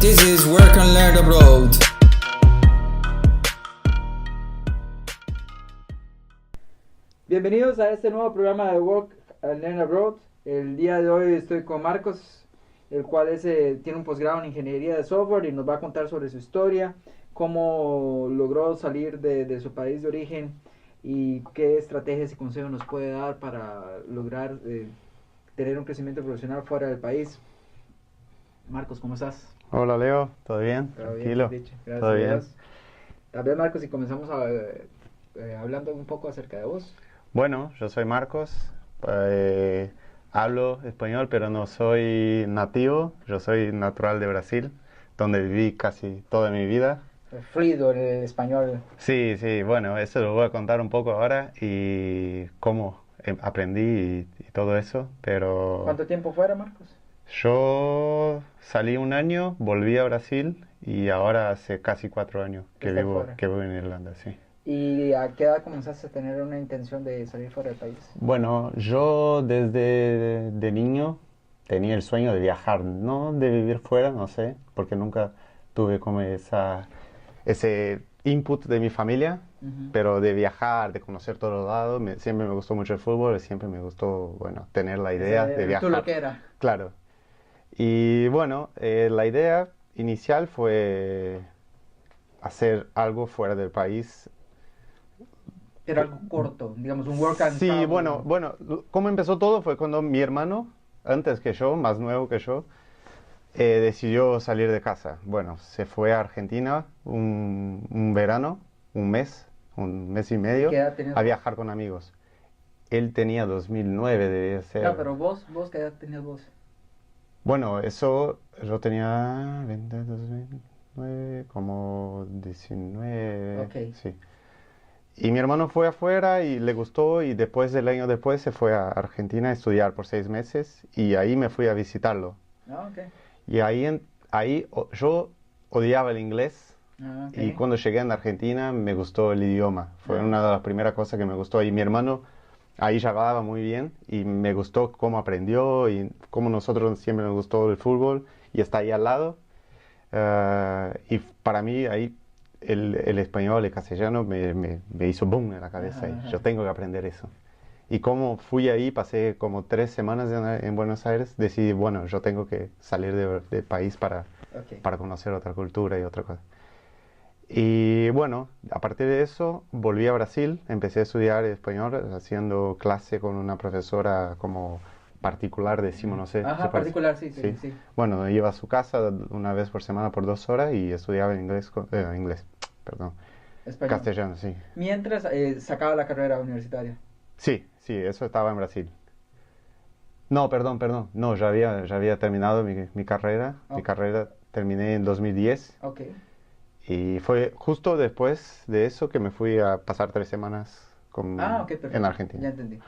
This is Work and Learn Abroad. Bienvenidos a este nuevo programa de Work and Learn Abroad. El día de hoy estoy con Marcos, el cual tiene un posgrado en ingeniería de software y nos va a contar sobre su historia, cómo logró salir de su país de origen y qué estrategias y consejos nos puede dar para lograr tener un crecimiento profesional fuera del país. Marcos, ¿cómo estás? Hola Leo, ¿todo bien? ¿Todo Tranquilo. bien? Gracias ¿Todo a bien? Dios. Tal vez, Marcos, si comenzamos hablando un poco acerca de vos. Bueno, yo soy Marcos, hablo español pero no soy nativo, yo soy natural de Brasil, donde viví casi toda mi vida. Fluido el español. Sí, bueno, eso lo voy a contar un poco ahora y cómo aprendí y todo eso, pero ¿Cuánto tiempo fuera, Marcos? yo salí un año, volví a Brasil y ahora hace casi 4 años Estás fuera. que vivo en Irlanda, sí. ¿Y a qué edad comenzaste a tener una intención de salir fuera del país? Bueno, yo desde de niño tenía el sueño de viajar, no de vivir fuera, no sé, porque nunca tuve como ese input de mi familia, Ujú. pero de viajar, de conocer todos lados. Siempre me gustó mucho el fútbol, y siempre me gustó, bueno, tener la idea de Tú viajar. lo que era. Claro. Y bueno, la idea inicial fue hacer algo fuera del país. Era algo corto, digamos, un work and Sí, travel. bueno, cómo empezó todo fue cuando mi hermano, antes que yo, más nuevo que yo, decidió salir de casa. Bueno, se fue a Argentina un verano, un mes y medio, ¿Qué edad tenías a vos? viajar con amigos. Él tenía 2009, debía ser. No, pero vos, ¿qué edad tenías vos? Bueno, eso yo tenía 20, 2009, como 19, Ok. sí. Y mi hermano fue afuera y le gustó y después del año después se fue a Argentina a estudiar por 6 meses y ahí me fui a visitarlo. Ah, ok. Y yo odiaba el inglés Ah, ok. y cuando llegué a Argentina me gustó el idioma. Fue Ah. una de las primeras cosas que me gustó. Y mi hermano ahí ya hablaba muy bien y me gustó cómo aprendió y cómo nosotros siempre nos gustó el fútbol y está ahí al lado. Y para mí ahí el español, el castellano me hizo boom en la cabeza. Ajá. Y yo tengo que aprender eso. Y como fui ahí, pasé como 3 semanas en Buenos Aires, decidí, bueno, yo tengo que salir del país Ok. para conocer otra cultura y otra cosa. Y bueno, a partir de eso volví a Brasil, empecé a estudiar español haciendo clase con una profesora como particular, decimos, no sé. Ajá, ¿se parece? particular, sí. Bueno, iba a su casa una vez por semana por 2 horas y estudiaba inglés, perdón, Español. castellano, sí. Mientras sacaba la carrera universitaria. Sí, eso estaba en Brasil. No, perdón, no, ya había terminado mi carrera. Mi Ok. carrera terminé en 2010 Ok. y fue justo después de eso que me fui a pasar 3 semanas Ah, ok, perfecto. en Argentina. Ya entendí.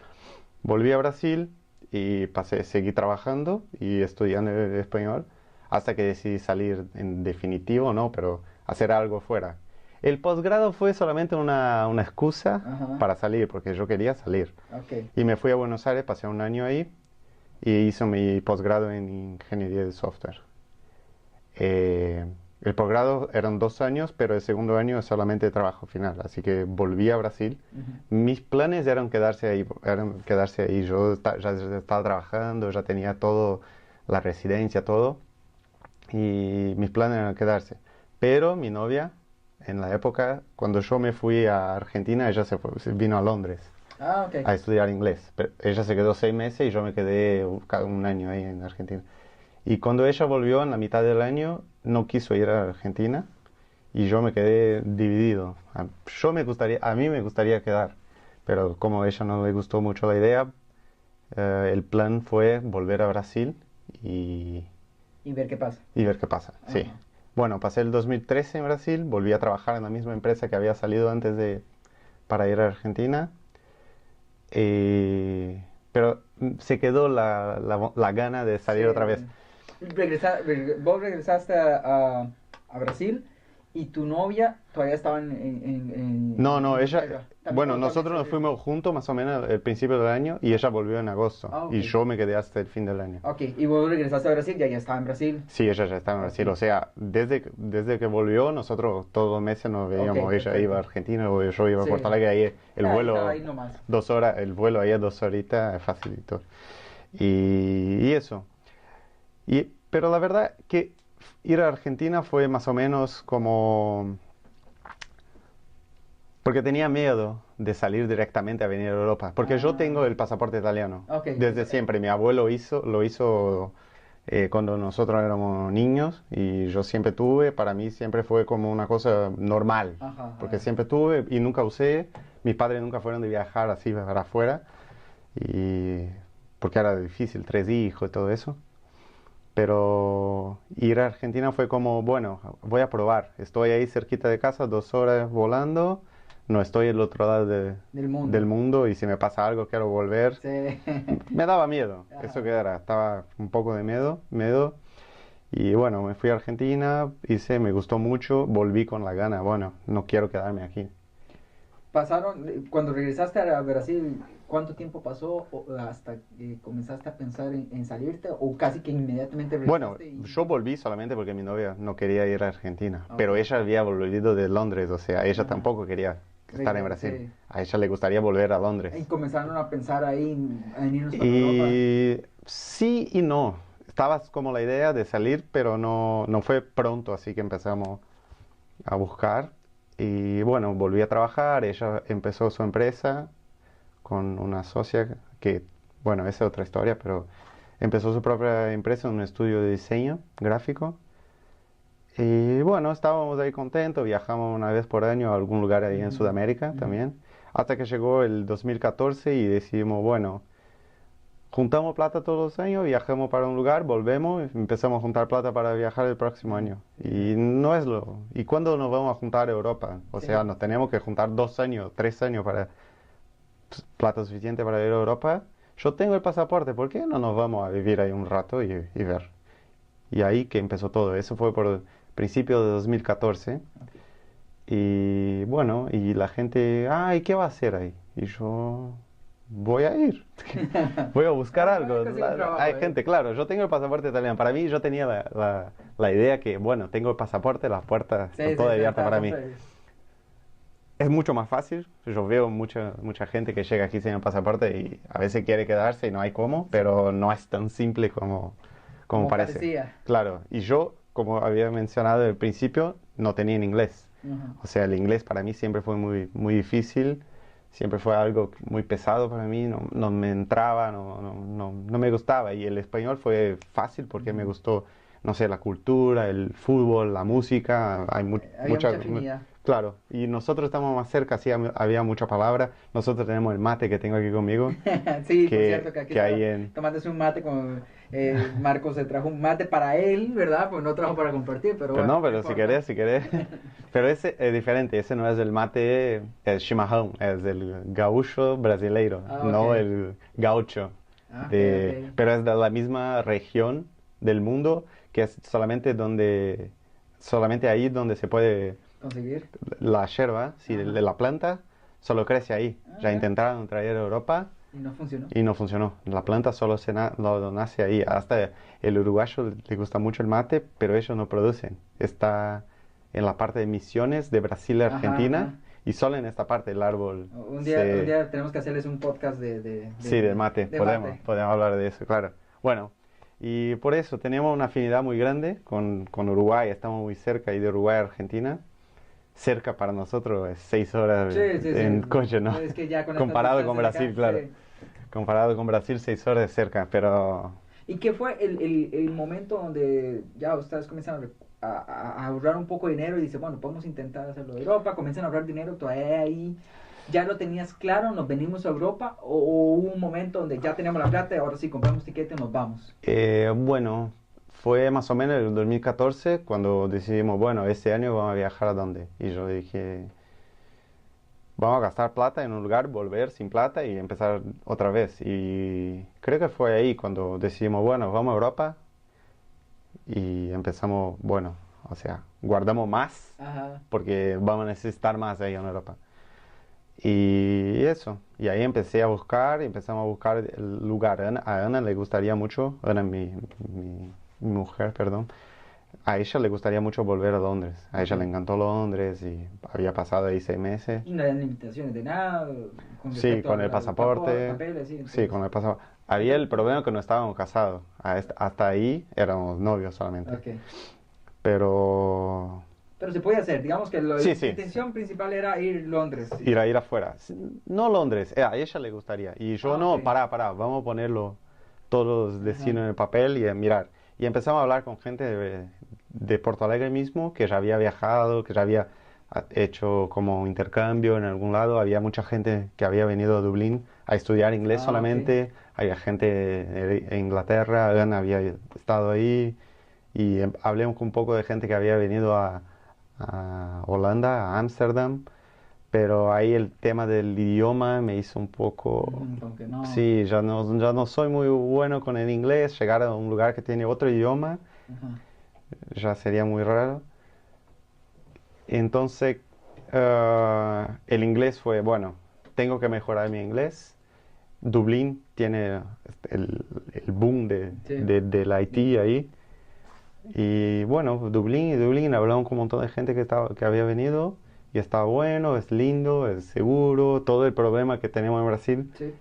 Volví a Brasil y seguí trabajando y estudiando el español hasta que decidí salir en definitivo, ¿no? Pero hacer algo fuera. El posgrado fue solamente una excusa Ajá. para salir, porque yo quería salir. Ok. Y me fui a Buenos Aires, pasé un año ahí y hice mi posgrado en ingeniería de software. El posgrado eran 2 años, pero el segundo año es solamente trabajo final, así que volví a Brasil. Ujú. Mis planes eran quedarse ahí. Yo ya estaba trabajando, ya tenía todo, la residencia, todo, y mis planes eran quedarse. Pero mi novia, en la época, cuando yo me fui a Argentina, ella se vino a Londres Ah, ok. a estudiar inglés. Pero ella se quedó 6 meses y yo me quedé un año ahí en Argentina. Y cuando ella volvió en la mitad del año, no quiso ir a Argentina y yo me quedé dividido. A mí me gustaría quedar, pero como a ella no le gustó mucho la idea, el plan fue volver a Brasil y, Y ver qué pasa. y ver qué pasa. Sí. Ajá. Bueno, pasé el 2013 en Brasil, volví a trabajar en la misma empresa que había salido para ir a Argentina. Pero se quedó la gana de salir Sí. otra vez. Vos regresaste a Brasil ¿Y tu novia todavía estaba No, no, en ella, Inglaterra? También bueno, cuando nosotros nos se fuimos juntos más o menos al principio del año y ella volvió en agosto Ah, ok. y yo me quedé hasta el fin del año. Ok, y vos regresaste a Brasil, ya estaba en Brasil. Sí, ella ya estaba en Ok. Brasil, o sea, desde que volvió nosotros todos los meses nos veíamos, Ok, ella perfecto. iba a Argentina o yo iba a Sí. Porto Alegre, ahí el Ahí estaba vuelo ahí nomás. 2 horas, el vuelo ahí a 2 horitas, es facilito. Y eso. Pero la verdad que ir a Argentina fue más o menos como... Porque tenía miedo de salir directamente a venir a Europa. Porque yo tengo el pasaporte italiano. Ok, Desde siempre. Mi abuelo lo hizo cuando nosotros éramos niños. Y yo siempre tuve. Para mí siempre fue como una cosa normal. Ajá, Porque ajá. siempre tuve y nunca usé. Mis padres nunca fueron de viajar así para afuera. Y porque era difícil, 3 hijos y todo eso. Pero ir a Argentina fue como, bueno, voy a probar. Estoy ahí cerquita de casa, 2 horas volando. No estoy al otro lado Del mundo. del mundo y si me pasa algo quiero volver. Sí. Me daba miedo, Ajá. eso que era, estaba un poco de miedo. Y bueno, me fui a Argentina, me gustó mucho, volví con la gana, bueno, no quiero quedarme aquí. Cuando regresaste a Brasil, ¿cuánto tiempo pasó hasta que comenzaste a pensar en salirte? ¿O casi que inmediatamente Bueno, regresaste? yo volví solamente porque mi novia no quería ir a Argentina, Ah, pero ok. ella había volvido de Londres, o sea, ella Ajá. tampoco quería estar en Brasil. Sí. A ella le gustaría volver a Y Londres. comenzaron a pensar ahí en irnos para Europa. Y sí y no. Estaba como la idea de salir, pero no fue pronto, así que empezamos a buscar. Y bueno, volví a trabajar, ella empezó su empresa con una socia que, bueno, esa es otra historia, pero empezó su propia empresa en un estudio de diseño gráfico. Y bueno, estábamos ahí contentos, viajamos una vez por año a algún lugar ahí en Ujú, Sudamérica ujú. también, hasta que llegó el 2014 y decidimos, bueno, juntamos plata todos los años, viajamos para un lugar, volvemos, y empezamos a juntar plata para viajar el próximo año. Y no es lo... ¿Y cuándo nos vamos a juntar a Europa? O Sí. sea, nos tenemos que juntar 2 años, 3 años para plata suficiente para ir a Europa. Yo tengo el pasaporte, ¿por qué no nos vamos a vivir ahí un rato y ver? Y ahí que empezó todo. Eso fue por principio de 2014. Y bueno, y la gente, ¿y qué va a hacer ahí? Y yo, voy a ir. Voy a buscar Voy a algo. conseguir un trabajo, Hay gente, claro, yo tengo el pasaporte italiano. Para mí, yo tenía la idea que, bueno, tengo el pasaporte, las puertas Sí, están sí, todas sí, abiertas para mí. siempre- Es mucho más fácil. Yo veo mucha gente que llega aquí sin el pasaporte y a veces quiere quedarse y no hay cómo, pero no es tan simple como parece. parecía. Claro, y yo, como había mencionado al principio, no tenía en inglés. Ajá. O sea, el inglés para mí siempre fue muy difícil, siempre fue algo muy pesado para mí, no me entraba, no me gustaba. Y el español fue fácil porque me gustó, no sé, la cultura, el fútbol, la música, Había mucha afinidad. Claro, y nosotros estamos más cerca, sí, había mucha palabra. Nosotros tenemos el mate que tengo aquí conmigo. Sí, por que- cierto, que aquí que está hay en- tomándose un mate con Marcos se trajo un mate para él, ¿verdad? Pues no trajo para compartir, pero Pero bueno, no, pero si querés. Pero ese es diferente, ese no es el mate, el chimarrón, es el gaúcho brasileiro, Ah, no ok. el gaucho. Ah, ok, ok. Pero es de la misma región del mundo, que es solamente ahí donde se puede, Conseguir. la yerba, sí, Ajá. la planta, solo crece ahí. Ya ya. intentaron traer a Europa Y no funcionó. y no funcionó. La planta solo lo nace ahí. Hasta el uruguayo le gusta mucho el mate, pero ellos no producen. Está en la parte de Misiones de Brasil, Ajá, Argentina, ajá. y solo en esta parte el árbol. Un día tenemos que hacerles un podcast Sí, del mate. de podemos, mate. podemos hablar de eso, claro. Bueno, y por eso tenemos una afinidad muy grande con Uruguay. Estamos muy cerca y de Uruguay a Argentina. Cerca para nosotros es 6 horas Sí, sí, sí. en coche, ¿no? Es que ya con estas Comparado con distancias Brasil, acá, claro. sí. Comparado con Brasil, 6 horas es cerca, pero ¿Y qué fue el momento donde ya ustedes comienzan a ahorrar un poco de dinero y dicen, bueno, podemos intentar hacerlo de Europa, comienzan a ahorrar dinero, todavía ahí, ya lo tenías claro, nos venimos a Europa, o hubo un momento donde ya tenemos la plata y ahora sí compramos tiquete y nos vamos? bueno, fue más o menos el 2014 cuando decidimos, bueno, este año vamos a viajar a dónde. Y yo dije, vamos a gastar plata en un lugar, volver sin plata y empezar otra vez. Y creo que fue ahí cuando decidimos, bueno, vamos a Europa y empezamos, bueno, o sea, guardamos más Ajá. porque vamos a necesitar más ahí en Europa. Y eso, y ahí empecé a buscar, y empezamos a buscar el lugar. A Ana le gustaría mucho, Ana, mi mujer, perdón, a ella le gustaría mucho volver a Londres. A ella Ok. le encantó Londres y había pasado ahí 6 meses. Y no hay limitaciones de nada con Sí, respecto con el al pasaporte. papeles, sí. Sí, Entonces, con el pasaporte. Había el problema que no estábamos casados. Hasta ahí éramos novios solamente. ok. Pero Pero se puede hacer, digamos que sí, la sí, intención principal era ir a Londres. ir afuera. No Londres, a ella le gustaría. Y yo Ah, no, ok. vamos a ponerlo todos los Ajá. destinos en el papel y a mirar. Y empezamos a hablar con gente de Porto Alegre mismo, que ya había viajado, que ya había hecho como intercambio en algún lado. Había mucha gente que había venido a Dublín a estudiar inglés Ah, ok. solamente. Había gente de Inglaterra, Ana había estado ahí. Y hablé un poco de gente que había venido a Holanda, a Ámsterdam. Pero ahí el tema del idioma me hizo un poco... Como que no. Sí, ya no soy muy bueno con el inglés. Llegar a un lugar que tiene otro idioma Ajá. ya sería muy raro. Entonces, el inglés fue, bueno, tengo que mejorar mi inglés. Dublín tiene el boom Sí. del IT ahí. Y bueno, Dublín, hablamos con un montón de gente que había venido y está bueno, es lindo, es seguro, todo el problema que tenemos en Brasil, Sí.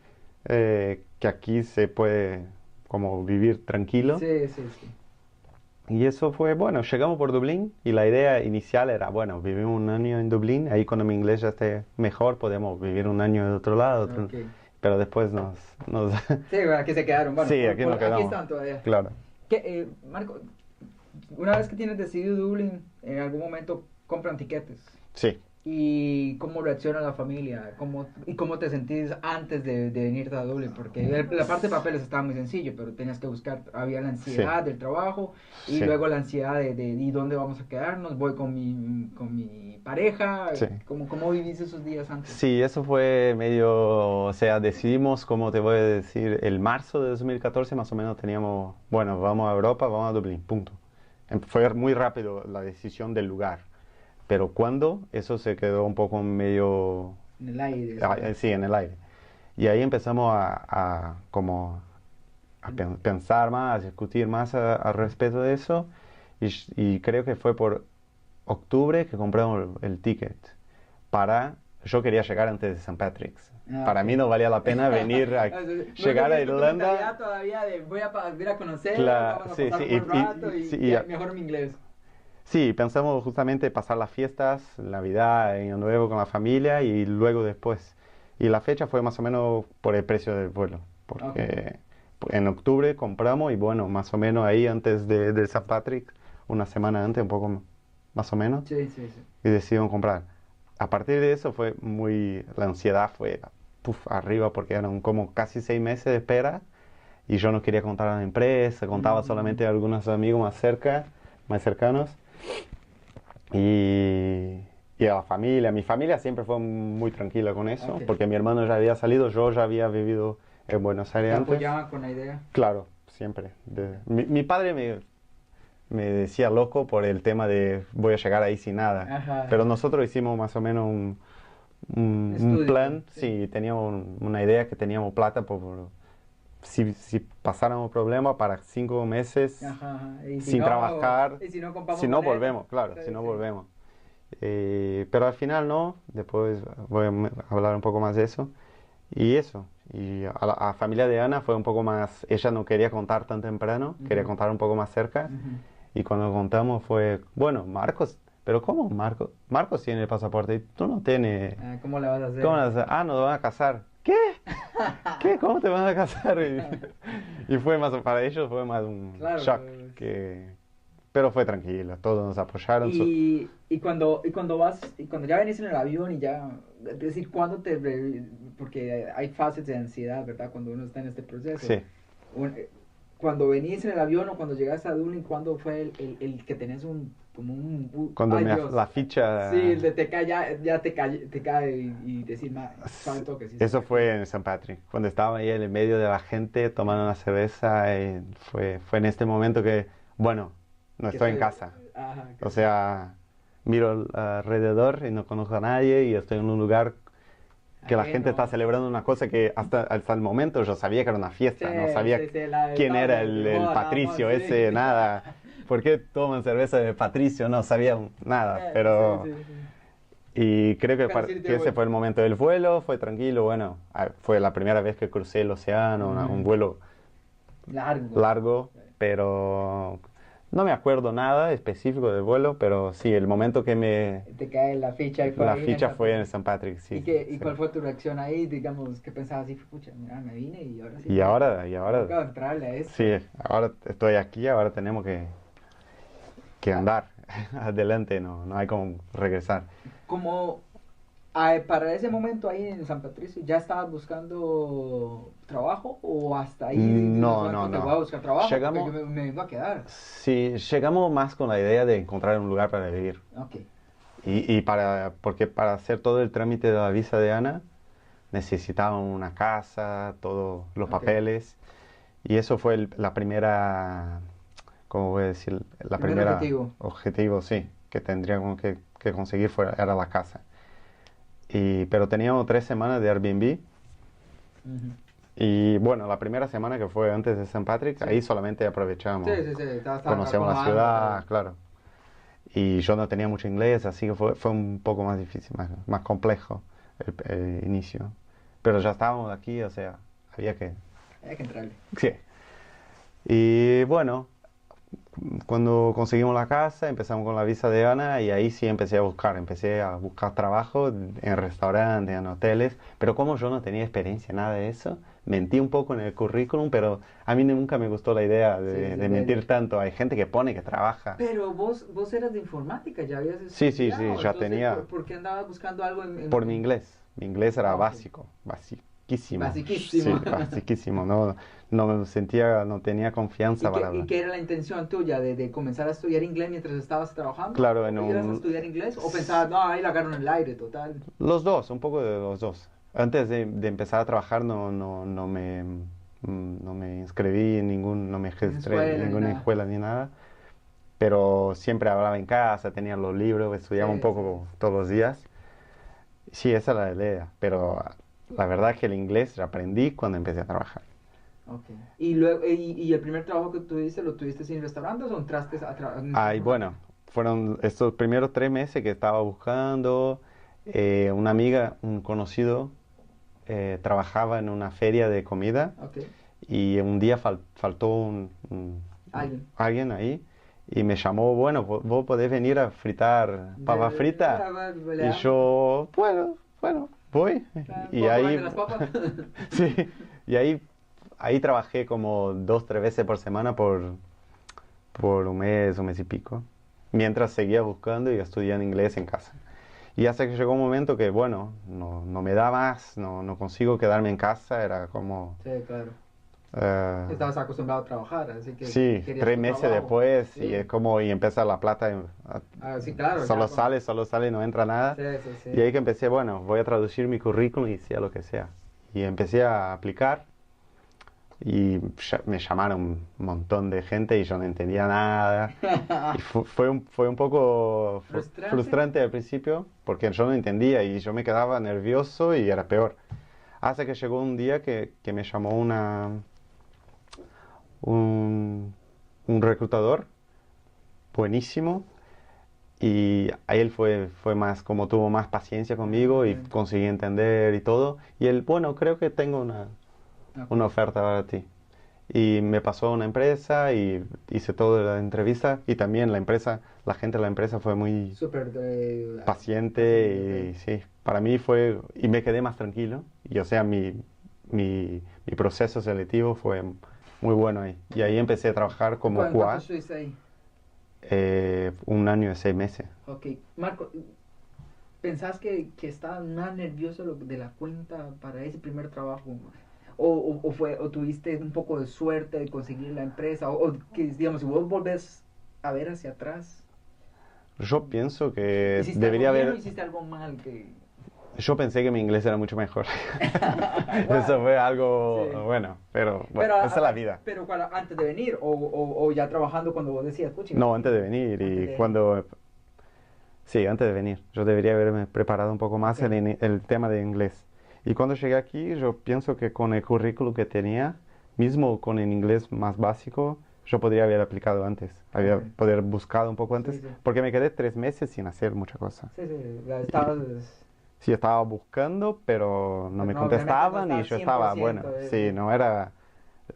que aquí se puede como vivir tranquilo. Sí, sí, sí. Y eso fue, bueno, llegamos por Dublín y la idea inicial era, bueno, vivimos un año en Dublín, ahí cuando mi inglés ya esté mejor podemos vivir un año en otro lado, Ok. pero después nos... Sí, aquí se quedaron. Bueno, Sí, aquí nos aquí quedamos. están todavía. Claro. Marco, una vez que tienes decidido Dublín, en algún momento compran tiquetes. Sí. ¿Y cómo reacciona la familia? ¿Y cómo te sentís antes de venirte a Dublín? Porque la parte de papeles estaba muy sencillo, pero tenías que buscar, había la ansiedad del trabajo y Sí. luego la ansiedad de ¿y dónde vamos a quedarnos? ¿Voy con mi pareja? Sí. ¿Cómo vivís esos días antes? Sí, eso fue medio, o sea, decidimos, como te voy a decir, el marzo de 2014 más o menos teníamos, bueno, vamos a Europa, vamos a Dublín, punto. Fue muy rápido la decisión del lugar, pero cuando eso se quedó un poco medio, En el aire. sí, en el aire. Y ahí empezamos como a pensar más, a discutir más al respecto de eso, y creo que fue por octubre que compramos el ticket yo quería llegar antes de St. Patrick's. Ah, Para ok. mí no valía la pena venir llegar a Irlanda. Todavía de voy a ir a conocer, Claro, vamos a sí, pasar sí, un buen rato y, sí, ya, mejor mi inglés. sí, pensamos justamente pasar las fiestas, Navidad, Año Nuevo con la familia y luego después. Y la fecha fue más o menos por el precio del vuelo, porque en octubre compramos y bueno, más o menos ahí antes de St. Patrick, una semana antes, un poco más o menos, Sí, sí, sí. y decidimos comprar. A partir de eso la ansiedad fue arriba porque eran como casi 6 meses de espera y yo no quería contar a la empresa, contaba solamente a algunos amigos más cercanos y a la familia. Mi familia siempre fue muy tranquila con eso Ok. porque mi hermano ya había salido, yo ya había vivido en Buenos Aires ¿Te antes. apoyaban con la idea? Claro, siempre. Mi padre me decía loco por el tema de voy a llegar ahí sin nada. Ajá. Pero nosotros hicimos más o menos un Estudio, plan, sí. sí, teníamos una idea que teníamos plata si pasáramos problemas para 5 meses Ajá. Y si sin no, trabajar, y si no, compramos si no maleta. volvemos, claro, Sí, si no sí. volvemos. Pero al final no, después voy a hablar un poco más de eso. Y eso, y a la familia de Ana fue un poco más, ella no quería contar tan temprano, quería Ujú. contar un poco más cerca. Ujú. Y cuando contamos fue, bueno, Marcos, pero ¿cómo Marcos? Marcos tiene el pasaporte y tú no tienes. ¿Cómo la vas a hacer? ¿Cómo vas a hacer? Ah, nos van a casar. ¿Qué? ¿Qué? ¿Cómo te van a casar? Y fue más, para ellos fue más un Claro, shock pues. pero fue tranquilo, todos nos apoyaron. Y cuando ya venís en el avión y ya, es decir, porque hay fases de ansiedad, ¿verdad? Cuando uno está en este proceso. Sí. Cuando venís en el avión o cuando llegaste a Dublín, ¿cuándo fue el que tenés Cuando ay, Dios. la ficha... Sí, el de te cae, ya te cae y decir, suave toque. Sí, Eso fue en St. Patrick, cuando estaba ahí en el medio de la gente tomando una cerveza, fue en este momento que, bueno, no Que estoy en estoy- casa. Ajá, O sea, miro alrededor y no conozco a nadie y estoy en un lugar que la gente está celebrando una cosa que hasta el momento yo sabía que era una fiesta, no sabía quién era el Patricio ese, nada. ¿Por qué toman cerveza de Patricio? No sabía nada, pero... Sí, sí, sí. Y creo que, Pero sí te que ese vuelve. fue el momento del vuelo, fue tranquilo, bueno, fue la primera vez que crucé el océano, un vuelo Largo. largo, pero no me acuerdo nada específico del vuelo, pero sí, el momento que Te cae la ficha y fue la ahí ficha San fue en Patricio. San Patrick, sí. ¿Y sí. cuál fue tu reacción ahí? Digamos, ¿qué pensabas así? Pucha, mira, me vine y ahora sí. Y ahora, Acabo de entrarle a esto. sí, ahora estoy aquí, ahora tenemos que andar adelante, no hay como regresar. Como para ese momento ahí en San Patricio, ¿ya estabas buscando trabajo o hasta ahí? No, dices, no, "Te no. voy a buscar trabajo Llegamos- porque yo me vengo a quedar". Sí, llegamos más con la idea de encontrar un lugar para vivir. Ok. Y porque para hacer todo el trámite de la visa de Ana necesitaban una casa, todos los Ok. papeles. Y eso fue la primera, ¿cómo voy a decir? La Primer primera objetivo. objetivo, sí, que tendríamos que conseguir era la casa. Pero teníamos 3 semanas de Airbnb. Ujú. Y bueno, la primera semana que fue antes de San Patrick, Sí. ahí solamente aprovechamos. Sí, estaba Conocíamos la acomodando ciudad, todo. claro. Y yo no tenía mucho inglés, así que fue un poco más difícil, más complejo el inicio. Pero ya estábamos aquí, o sea, había que... Hay que entrarle. Sí. Y bueno, cuando conseguimos la casa, empezamos con la visa de Ana y ahí sí empecé a buscar trabajo en restaurantes, en hoteles, pero como yo no tenía experiencia, nada de eso, mentí un poco en el currículum, pero a mí nunca me gustó la idea Sí, de mentir tanto. Hay gente que pone que trabaja. Pero vos eras de informática, ya habías Sí, sí, estudiado, sí, ya entonces, tenía. ¿por qué andabas buscando algo Por mi inglés. Mi inglés era Ah, ok. basiquísimo. Basiquísimo. Sí, basiquísimo. No me sentía, no tenía confianza para ¿Y hablar. qué era la intención tuya de comenzar a estudiar inglés mientras estabas trabajando? Claro, ¿O ibas a estudiar inglés? ¿O pensabas, no, ahí la agarro en el aire, total? Los dos, un poco de los dos. Antes de empezar a trabajar no me inscribí en no me registré escuela en ni ninguna nada. escuela ni nada. Pero siempre hablaba en casa, tenía los libros, estudiaba Sí, un poco todos los días. Sí, esa era la idea. Pero la verdad es que el inglés lo aprendí cuando empecé a trabajar. Okay. Y luego, y el primer trabajo que tuviste, ¿lo tuviste sin restaurantes o entraste a trabajar? Ay, bueno, fueron estos primeros 3 meses que estaba buscando. Una amiga, un conocido, trabajaba en una feria de comida Okay. y un día faltó alguien ahí y me llamó, bueno, vos podés venir a fritar papa frita. Y yo, bueno, voy. Y ahí, las papas? sí, y ahí trabajé como 2, 3 veces por semana por un mes y pico, mientras seguía buscando y estudiando inglés en casa. Y hasta que llegó un momento que, bueno, no me da más, no consigo quedarme en casa, era como... Sí, claro. eh, Estabas acostumbrado a trabajar, así que sí, querías 3 tu meses trabajo. después Sí. y es como, y empieza la plata, Sí, claro. solo ya, sale, no entra nada. Sí. Y ahí que empecé, bueno, voy a traducir mi currículum y sea lo que sea. Y empecé a aplicar y me llamaron un montón de gente y yo no entendía nada. Y fue un poco frustrante al principio porque yo no entendía y yo me quedaba nervioso y era peor. Hasta que llegó un día que me llamó un reclutador buenísimo y a él fue más, como tuvo más paciencia conmigo y conseguí entender y todo. Y él, bueno, creo que tengo una oferta para ti. Y me pasó a una empresa y hice toda la entrevista y también la gente de la empresa fue muy Súper paciente y sí, para mí fue, y me quedé más tranquilo. Y o sea, mi proceso selectivo fue muy bueno ahí. Y ahí empecé a trabajar como QA. ¿Cuánto estuviste ahí? 1 año y 6 meses. Ok, Marco, ¿pensás que estabas más nervioso de la cuenta para ese primer trabajo? ¿O tuviste un poco de suerte de conseguir la empresa? O que, digamos, si vos volvés a ver hacia atrás, Yo pienso que ¿hiciste debería algo bien haber... o hiciste algo mal? Yo pensé que mi inglés era mucho mejor. Bueno, Eso fue algo sí. bueno, pero bueno, Pero, esa es la vida. pero antes de venir o ya trabajando cuando vos decías, pucha. No, antes de venir Antes y de venir. cuando... Sí, antes de venir. Yo debería haberme preparado un poco más Ok. el tema de inglés. Y cuando llegué aquí, yo pienso que con el currículo que tenía, mismo con el inglés más básico, yo podría haber aplicado antes. Había Ok. poder buscado un poco Sí, antes, sí. porque me quedé 3 meses sin hacer mucha cosa. Sí, sí, la estabas, Sí, estaba buscando, pero no pero me no, obviamente no contestaban y estabas yo estaba, 100%, bueno, sí, no era...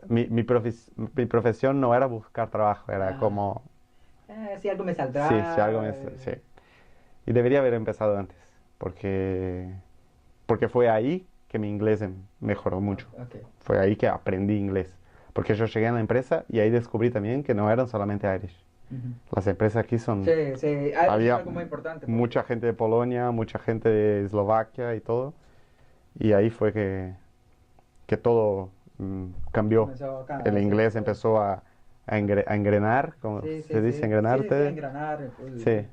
mi profesión no era buscar trabajo, era ajá. como, Si algo me sí, si algo saldrá. me... Sí. Y debería haber empezado antes, porque fue ahí que mi inglés mejoró mucho. Ok. Fue ahí que aprendí inglés. Porque yo llegué a la empresa y ahí descubrí también que no eran solamente Irish. Ujú. Las empresas aquí Sí, son... sí, eso es Había algo muy importante porque mucha gente de Polonia, mucha gente de Eslovaquia y todo. Y ahí fue que todo cambió. comenzó acá a El hacer inglés todo. empezó a engrenar, como Sí, se sí, dice, sí, sí, sí, engrenarte. engranar. Sí.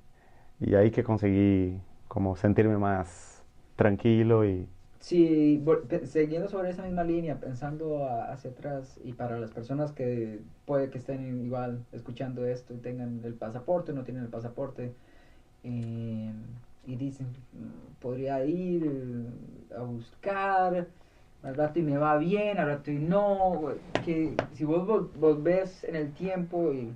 Y ahí que conseguí como sentirme más tranquilo y... Sí, siguiendo sobre esa misma línea, pensando hacia atrás y para las personas que puede que estén igual escuchando esto y tengan el pasaporte o no tienen el pasaporte eh, y dicen, podría ir a buscar, al rato y me va bien, al rato y no, que si vos ves en el tiempo y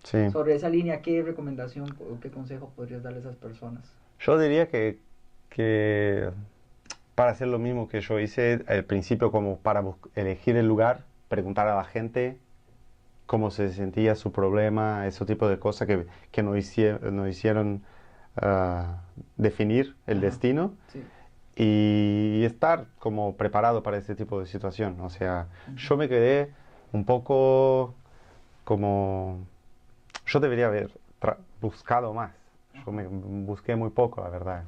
Sí. sobre esa línea, ¿qué recomendación o qué consejo podrías darle a esas personas? Yo diría que para hacer lo mismo que yo hice al principio, como para elegir el lugar, preguntar a la gente cómo se sentía su problema, ese tipo de cosas que nos hicieron definir el Ajá, destino sí. y estar como preparado para ese tipo de situación. O sea, Ujú. yo me quedé un poco como... Yo debería haber buscado más. Yo Ajá. me busqué muy poco, la verdad.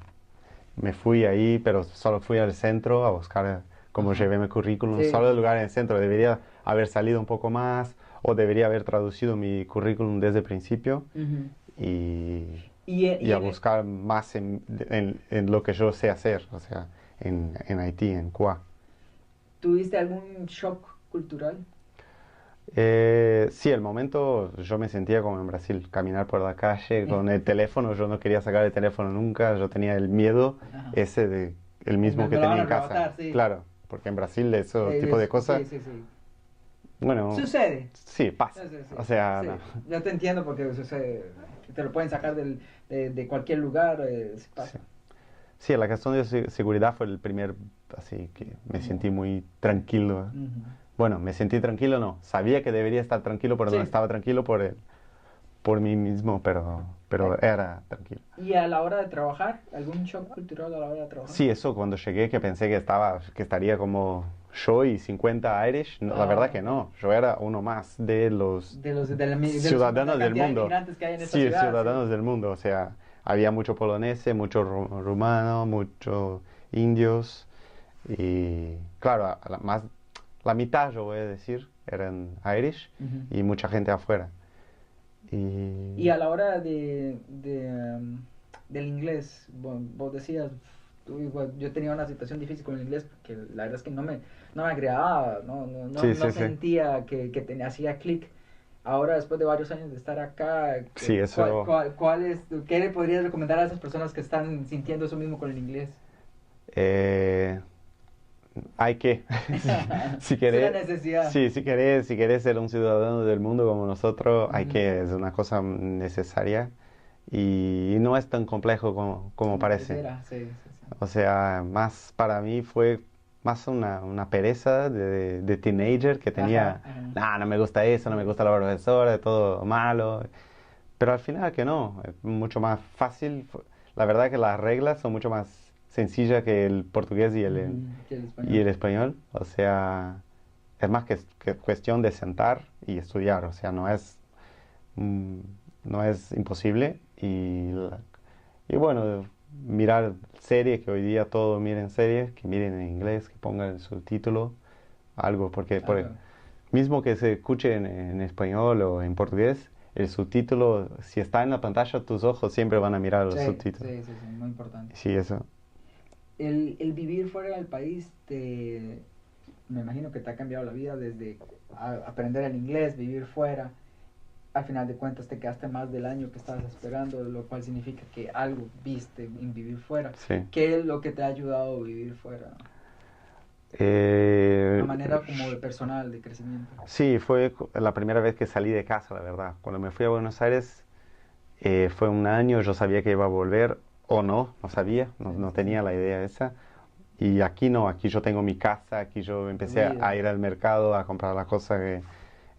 Me fui ahí, pero solo fui al centro a buscar cómo Ajá. llevé mi currículum. Sí, Solo el sí. lugar en el centro. Debería haber salido un poco más o debería haber traducido mi currículum desde el principio Ujú. y, y Y a buscar más en lo que yo sé hacer, o sea, en Haití, en Cuba. ¿tuviste algún shock cultural? Sí, el momento yo me sentía como en Brasil, caminar por la calle con el teléfono, yo no quería sacar el teléfono nunca, yo tenía el miedo Ajá. ese de el mismo Me que lo van tenía a en casa, arrebatar, sí. claro, porque en Brasil ese tipo de cosas, Sí, sí, sí. bueno, Sucede. sí, Sí, pasa, sí, sí. o sea, Sí. no. Yo te entiendo porque sucede. Te lo pueden sacar de cualquier lugar, Sí. pasa. Sí, la cuestión de seguridad fue el primer, así que me Como, sentí muy tranquilo. ujú. Bueno, me sentí tranquilo, no, sabía que debería estar tranquilo, pero no Sí. estaba tranquilo por mí mismo, pero era tranquilo. ¿Y a la hora de trabajar? ¿Algún shock cultural a la hora de trabajar? Sí, eso cuando llegué que pensé que estaría como yo y 50 Irish, la verdad Ah, que ok. no, yo era uno más de los La ciudadanos del cantidad de mundo. inmigrantes que hay en esta Sí, ciudad, sí. ciudadanos del mundo, o sea, había mucho polonés, mucho rumano, mucho indios y claro, la mitad, yo voy a decir, eran Irish Ujú. y mucha gente afuera. Y Y a la hora del inglés, vos decías, yo tenía una situación difícil con el inglés porque la verdad es que no me agradaba, sí, no sí, sí. sentía que hacía clic. Ahora, después de varios años de estar acá, Sí, eso. ¿qué le podrías recomendar a esas personas que están sintiendo eso mismo con el inglés? eh, hay que, si Es una querés, necesidad. sí, si querés ser un ciudadano del mundo como nosotros, hay Ujú. que, es una cosa necesaria y no es tan complejo como Como parece. pareciera, sí, sí, sí. O sea, más para mí fue más una pereza de teenager que Ajá, tenía, ajá. nah, no me gusta eso, no me gusta la profesora, todo malo. Pero al final que no, es mucho más fácil. La verdad que las reglas son mucho más sencillas que el portugués Ujú, que el y español. el español. O sea, es más que cuestión de sentar y estudiar. O sea, mm, no es imposible. Y bueno, mirar series, que hoy día todos miren series, que miren en inglés, que pongan el subtítulo, algo, porque Ajá. mismo que se escuche en español o en portugués, el subtítulo, si está en la pantalla, tus ojos siempre van a mirar Sí, los subtítulos. sí, sí, sí, muy importante. Sí, eso. El vivir fuera del país, me imagino que te ha cambiado la vida desde aprender el inglés, vivir fuera. Al final de cuentas te quedaste más del año que estabas esperando, lo cual significa que algo viste en vivir fuera. Sí. ¿Qué es lo que te ha ayudado a vivir fuera? De manera como de personal, de crecimiento. Sí, fue la primera vez que salí de casa, la verdad. Cuando me fui a Buenos Aires, fue un año, yo sabía que iba a volver o no sabía, no tenía la idea esa. Y aquí no, aquí yo tengo mi casa, aquí yo empecé a ir al mercado a comprar las cosas,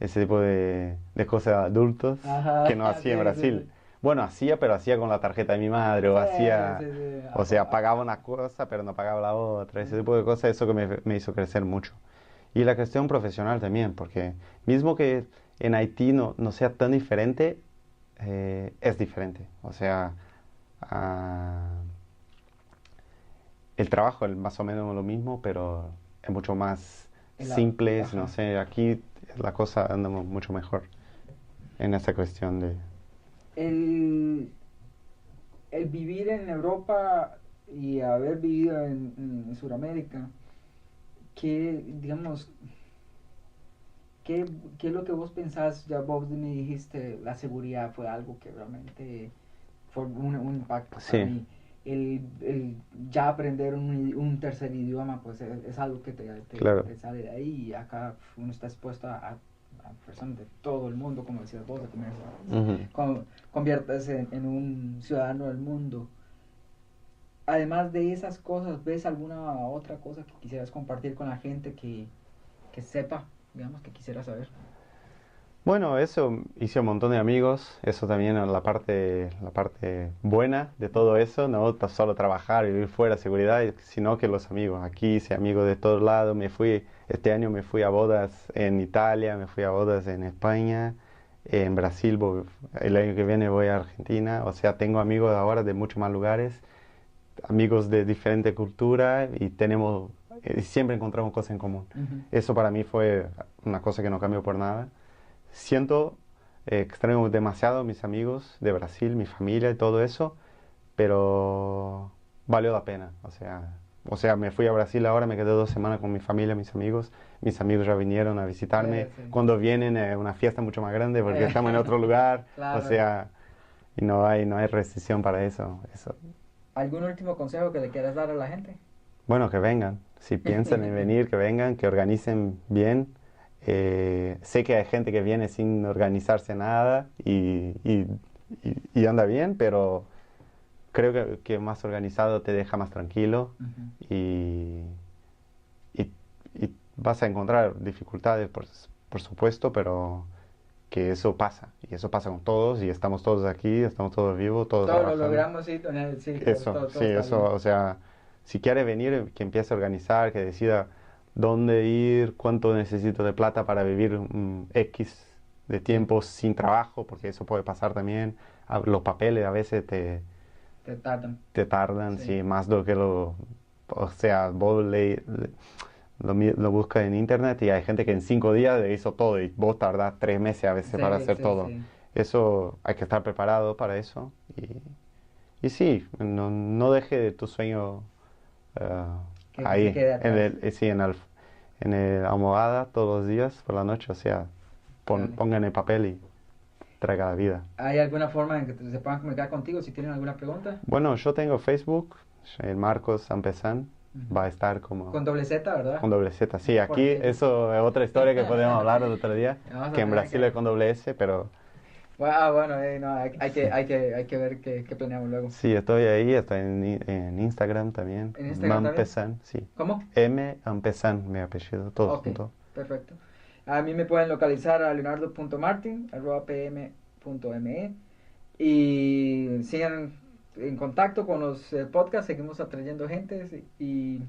ese tipo de cosas de adultos que no hacía en Brasil. Bueno, pero hacía con la tarjeta de mi madre, o o sea, pagaba una cosa, pero no pagaba la otra, ese tipo de cosas, eso que me hizo crecer mucho. Y la cuestión profesional también, porque mismo que en Haití no sea tan diferente, es diferente. O sea, el trabajo es más o menos lo mismo, pero es mucho más simple, no sé, aquí la cosa anda mucho mejor en esa cuestión de... El vivir en Europa y haber vivido en Sudamérica, digamos, ¿qué es lo que vos pensás? Ya vos me dijiste, la seguridad fue algo que realmente fue un impacto para mí. El ya aprender un tercer idioma, pues es algo que te sale de ahí, y acá uno está expuesto a personas de todo el mundo, como decías vos, conviértase en un ciudadano del mundo. Además de esas cosas, ¿ves alguna otra cosa que quisieras compartir con la gente que sepa, digamos, que quisiera saber? Bueno, eso, hice un montón de amigos, eso también es la parte buena de todo eso, no solo trabajar, vivir fuera, seguridad, sino que los amigos. Aquí hice amigos de todos lados, este año me fui a bodas en Italia, me fui a bodas en España, en Brasil, el año que viene voy a Argentina, o sea, tengo amigos ahora de muchos más lugares, amigos de diferente cultura, y siempre encontramos cosas en común. Eso para mí fue una cosa que no cambió por nada. Extraño demasiado mis amigos de Brasil, mi familia y todo eso, pero valió la pena. O sea, me fui a Brasil ahora, me quedé 2 semanas con mi familia, mis amigos ya vinieron a visitarme. Sí. Cuando vienen es una fiesta mucho más grande porque estamos en otro lugar, Claro. O sea, y no hay restricción para eso. ¿Algún último consejo que le quieras dar a la gente? Bueno, que vengan, si piensan en venir, que vengan, que organicen bien. Sé que hay gente que viene sin organizarse nada y anda bien, pero creo que más organizado te deja más tranquilo y vas a encontrar dificultades, por supuesto, pero que eso pasa, y eso pasa con todos, y estamos todos aquí, estamos todos vivos, todos trabajando. Lo logramos, sí, Eso, o sea, si quiere venir, que empiece a organizar, que decida dónde ir, cuánto necesito de plata para vivir X de tiempo sin trabajo, porque eso puede pasar también. Los papeles a veces te tardan, sí, más de lo que o sea, vos lo buscas en internet y hay gente que en 5 días le hizo todo y vos tardás 3 meses a veces para hacer todo. Sí. Eso hay que estar preparado para eso y sí, no deje de tu sueño ahí, en el almohada todos los días por la noche, o sea, pongan el papel y traiga la vida. ¿Hay alguna forma en que se puedan comunicar contigo si tienen alguna pregunta? Bueno, yo tengo Facebook, Marcos Ampezan, va a estar como... Con doble Z, ¿verdad? Con doble Z, sí, aquí eso es otra historia que podemos hablar el otro día, que en Brasil es con doble S, pero... Bueno, no, hay que ver qué planeamos luego. Sí, estoy en Instagram también. ¿En Instagram Ampezan, sí. ¿Cómo? M. Ampezan, mi apellido, todo junto. Perfecto. A mí me pueden localizar a leonardo.martin@pm.me y sigan en contacto con los podcasts, seguimos atrayendo gente y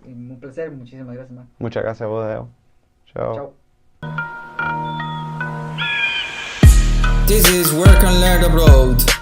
un placer, muchísimas gracias, man. Muchas gracias a vos, Deo. Chao. This is Work and Learn Abroad.